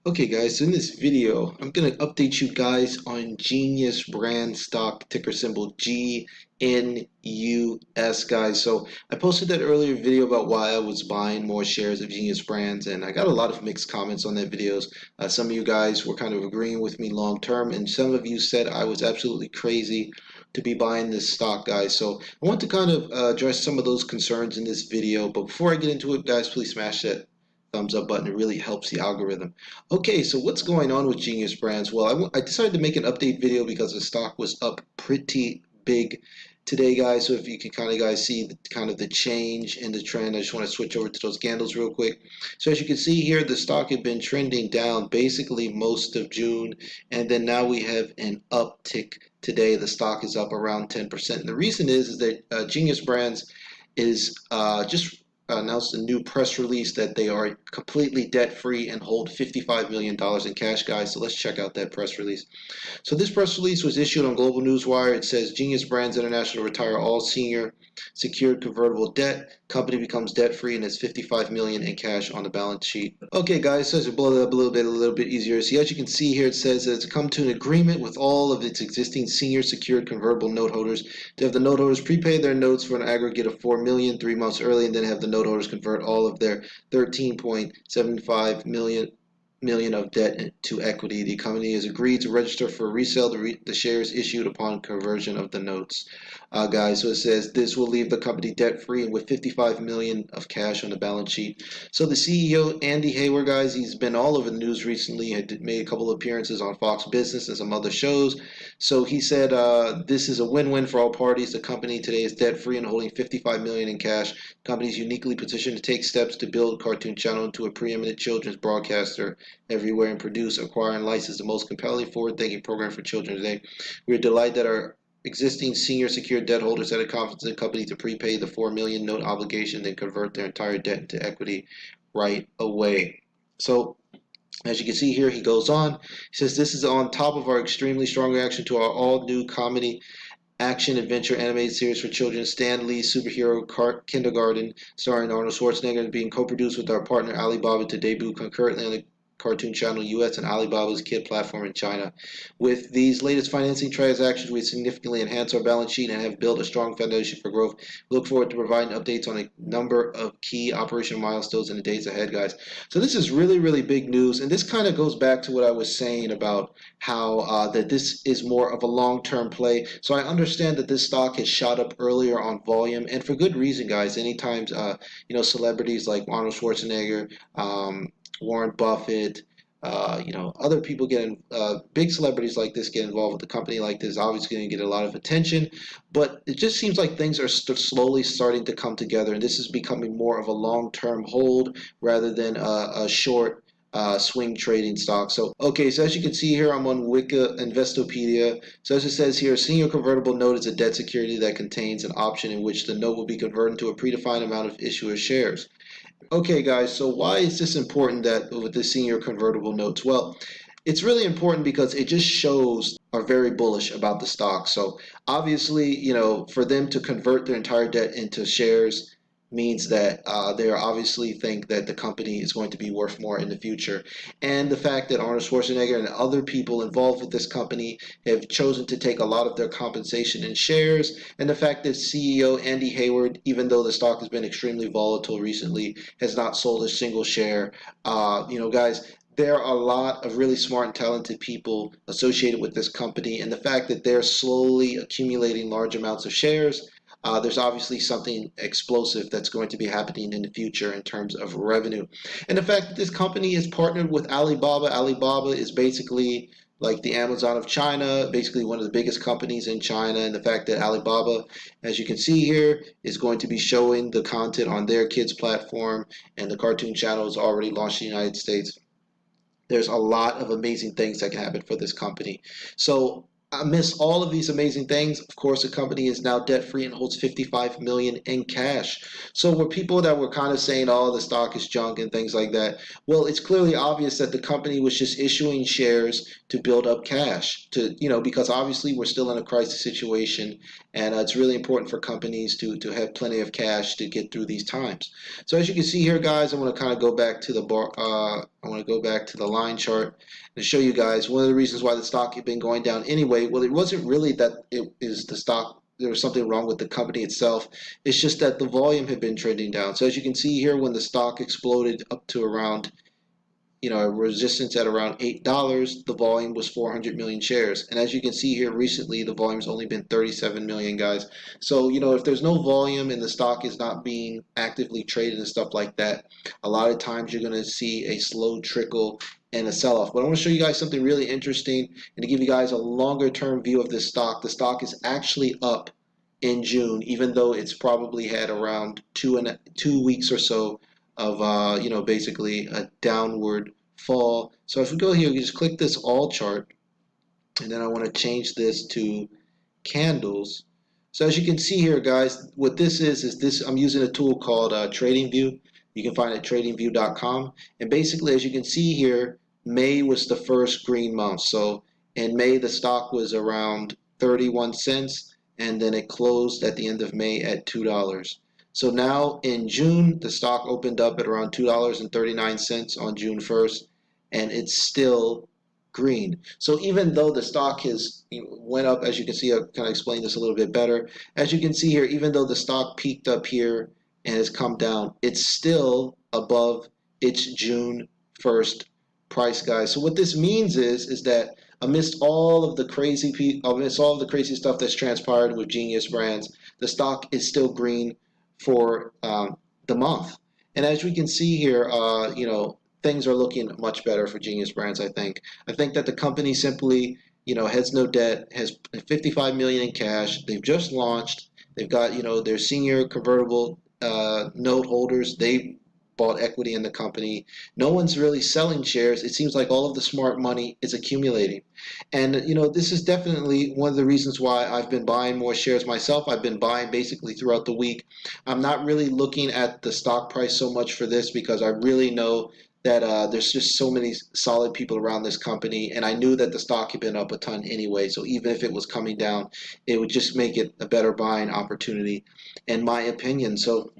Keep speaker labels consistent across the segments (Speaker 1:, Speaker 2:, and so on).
Speaker 1: Okay guys, so in this video, I'm going to update you guys on GNUS brand stock, ticker symbol GNUS, guys. So I posted that earlier video about why I was buying more shares of GNUS brands, and I got a lot of mixed comments on that videos. Some of you guys were kind of agreeing with me long term, and some of you said I was absolutely crazy to be buying this stock, guys. So I want to kind of address some of those concerns in this video, but before I get into it, guys, please smash that thumbs up button. It really helps the algorithm. Okay, so what's going on with GNUS Brands? Well, I decided to make an update video because the stock was up pretty big today, guys. So if you can kind of guys see the change in the trend, I just want to switch over to those candles real quick. So as you can see here, the stock had been trending down basically most of June, and then now we have an uptick today. The stock is up around 10%. And the reason is that GNUS Brands is just announced a new press release that they are completely debt free and hold $55 million in cash, guys. So let's check out that press release. So this press release was issued on Global Newswire. It says GNUS Brands International retire all senior secured convertible debt. Company becomes debt free and has $55 million in cash on the balance sheet. Okay, guys, so to blow that up a little bit easier. See, as you can see here, it says that it's come to an agreement with all of its existing senior secured convertible note holders to have the note holders prepay their notes for an aggregate of $4 million 3 months early, and then have the note holders convert all of their 13.75 million of debt to equity. The company has agreed to register for resale the shares issued upon conversion of the notes. Guys, so it says this will leave the company debt free and with 55 million of cash on the balance sheet. So the CEO, Andy Hayward, guys, he's been all over the news recently. He had made a couple of appearances on Fox Business and some other shows. So he said this is a win-win for all parties. The company today is debt free and holding 55 million in cash. The company is uniquely positioned to take steps to build Cartoon Channel into a preeminent children's broadcaster everywhere and produce, acquire, and license the most compelling, forward-thinking program for children today. We are delighted that our existing senior secured debt holders had a confidence in the company to prepay the $4 million note obligation, then convert their entire debt into equity right away. So as you can see here, he goes on. He says, this is on top of our extremely strong reaction to our all-new comedy action adventure animated series for children, Stan Lee's Superhero Kindergarten, starring Arnold Schwarzenegger, being co-produced with our partner Alibaba to debut concurrently on the Cartoon Channel US and Alibaba's Kid platform in China. With these latest financing transactions, we significantly enhance our balance sheet and have built a strong foundation for growth. We look forward to providing updates on a number of key operational milestones in the days ahead, guys. So this is really, really big news, and this kind of goes back to what I was saying about how that this is more of a long-term play. So I understand that this stock has shot up earlier on volume, and for good reason, guys. Anytime celebrities like Arnold Schwarzenegger, Warren Buffett, other people big celebrities like this get involved with a company like this, obviously going to get a lot of attention. But it just seems like things are slowly starting to come together, and this is becoming more of a long-term hold rather than a short swing trading stock. So, okay, so as you can see here, I'm on Wiki Investopedia. So as it says here, a senior convertible note is a debt security that contains an option in which the note will be converted into a predefined amount of issuer shares. Okay, guys, so why is this important that with the senior convertible notes? Well, it's really important because it just shows are very bullish about the stock. So obviously, for them to convert their entire debt into shares means that they obviously think that the company is going to be worth more in the future. And the fact that Arnold Schwarzenegger and other people involved with this company have chosen to take a lot of their compensation in shares, and the fact that CEO Andy Hayward, even though the stock has been extremely volatile recently, has not sold a single share. Guys, there are a lot of really smart and talented people associated with this company, and the fact that they're slowly accumulating large amounts of shares, there's obviously something explosive that's going to be happening in the future in terms of revenue. And the fact that this company is partnered with Alibaba. Alibaba is basically like the Amazon of China, basically one of the biggest companies in China, and the fact that Alibaba, as you can see here, is going to be showing the content on their kids platform, and the Cartoon Channel is already launched in the United States. There's a lot of amazing things that can happen for this company. So amidst all of these amazing things, of course, the company is now debt free and holds 55 million in cash. So, were people that were kind of saying, "Oh, the stock is junk" and things like that? Well, it's clearly obvious that the company was just issuing shares to build up cash. Because obviously we're still in a crisis situation, and it's really important for companies to have plenty of cash to get through these times. So, as you can see here, guys, I want to kind of go back to the bar. I want to go back to the line chart to show you guys one of the reasons why the stock had been going down anyway. Well, it wasn't really that it is the stock. There was something wrong with the company itself. It's just that the volume had been trending down. So as you can see here, when the stock exploded up to around resistance at around $8, the volume was 400 million shares. And as you can see here recently, the volume's only been 37 million, guys. So, if there's no volume and the stock is not being actively traded and stuff like that, a lot of times you're going to see a slow trickle and a sell-off. But I want to show you guys something really interesting and to give you guys a longer term view of this stock. The stock is actually up in June, even though it's probably had around 2 weeks or so of basically a downward fall. So if we go here, we just click this all chart, and then I want to change this to candles. So as you can see here, guys, what this is this I'm using a tool called TradingView. You can find it at tradingview.com. And basically, as you can see here, May was the first green month. So in May, the stock was around 31 cents, and then it closed at the end of May at $2. So now in June, the stock opened up at around $2.39 on June 1st, and it's still green. So even though the stock has went up, as you can see, I'll kind of explain this a little bit better. As you can see here, even though the stock peaked up here and has come down, it's still above its June 1st price, guys. So what this means is that amidst all of the crazy stuff that's transpired with Genius Brands, the stock is still green for the month. And as we can see here, things are looking much better for Genius Brands. I think that the company simply, has no debt, has 55 million in cash. They've just launched. They've got, their senior convertible note holders. They bought equity in the company. No one's really selling shares. It seems like all of the smart money is accumulating. And, this is definitely one of the reasons why I've been buying more shares myself. I've been buying basically throughout the week. I'm not really looking at the stock price so much for this because I really know that there's just so many solid people around this company, and I knew that the stock had been up a ton anyway. So even if it was coming down, it would just make it a better buying opportunity, in my opinion. So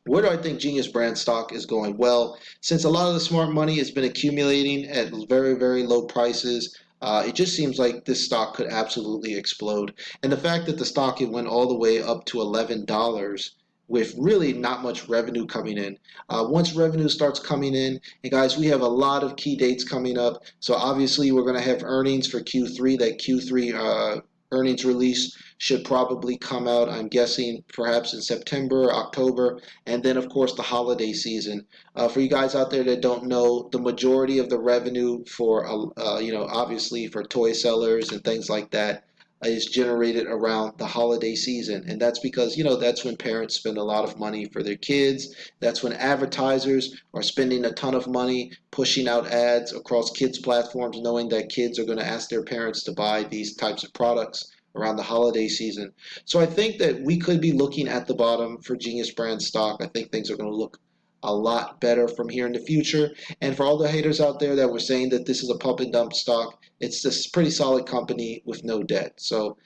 Speaker 1: where do I think Genius Brand stock is going? Well, since a lot of the smart money has been accumulating at very, very low prices, it just seems like this stock could absolutely explode. And the fact that the stock it went all the way up to $11 with really not much revenue coming in. Once revenue starts coming in, and guys, we have a lot of key dates coming up. So obviously, we're going to have earnings for Q3. That Q3 earnings release should probably come out, I'm guessing, perhaps in September, October, and then, of course, the holiday season. For you guys out there that don't know, the majority of the revenue for, obviously for toy sellers and things like that is generated around the holiday season. And that's because, that's when parents spend a lot of money for their kids. That's when advertisers are spending a ton of money pushing out ads across kids' platforms, knowing that kids are going to ask their parents to buy these types of products around the holiday season. So I think that we could be looking at the bottom for Genius Brand stock. I think things are going to look a lot better from here in the future. And for all the haters out there that were saying that this is a pump and dump stock, it's this pretty solid company with no debt. So,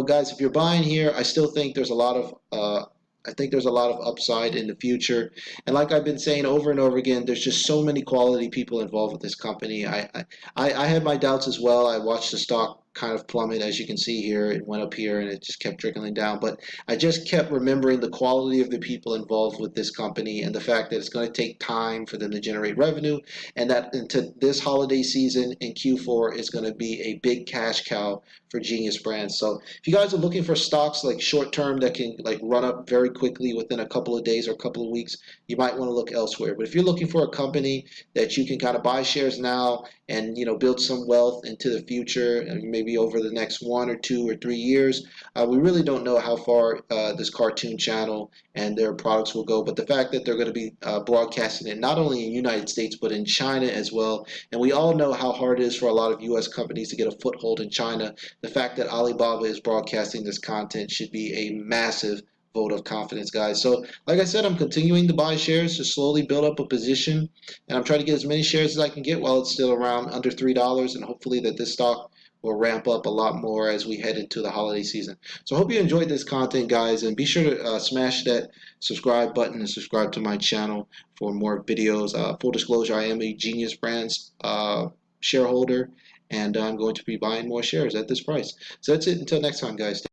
Speaker 1: guys, if you're buying here, I still think there's a lot of upside in the future. And like I've been saying over and over again, there's just so many quality people involved with this company. I had my doubts as well. I watched the stock kind of plummet. As you can see here, it went up here and it just kept trickling down. But I just kept remembering the quality of the people involved with this company and the fact that it's going to take time for them to generate revenue, and that into this holiday season in Q4 is going to be a big cash cow for Genius Brands. So if you guys are looking for stocks like short term that can like run up very quickly within a couple of days or a couple of weeks, you might want to look elsewhere. But if you're looking for a company that you can kind of buy shares now and build some wealth into the future, and maybe maybe over the next 1 or 2 or 3 years. We really don't know how far this cartoon channel and their products will go, but the fact that they're going to be broadcasting it not only in the United States but in China as well, and we all know how hard it is for a lot of US companies to get a foothold in China. The fact that Alibaba is broadcasting this content should be a massive vote of confidence, guys. So like I said, I'm continuing to buy shares to slowly build up a position, and I'm trying to get as many shares as I can get while it's still around under $3, and hopefully that this stock will ramp up a lot more as we head into the holiday season. So I hope you enjoyed this content, guys, and be sure to smash that subscribe button and subscribe to my channel for more videos. Full disclosure, I am a Genius Brands shareholder, and I'm going to be buying more shares at this price. So that's it until next time, guys.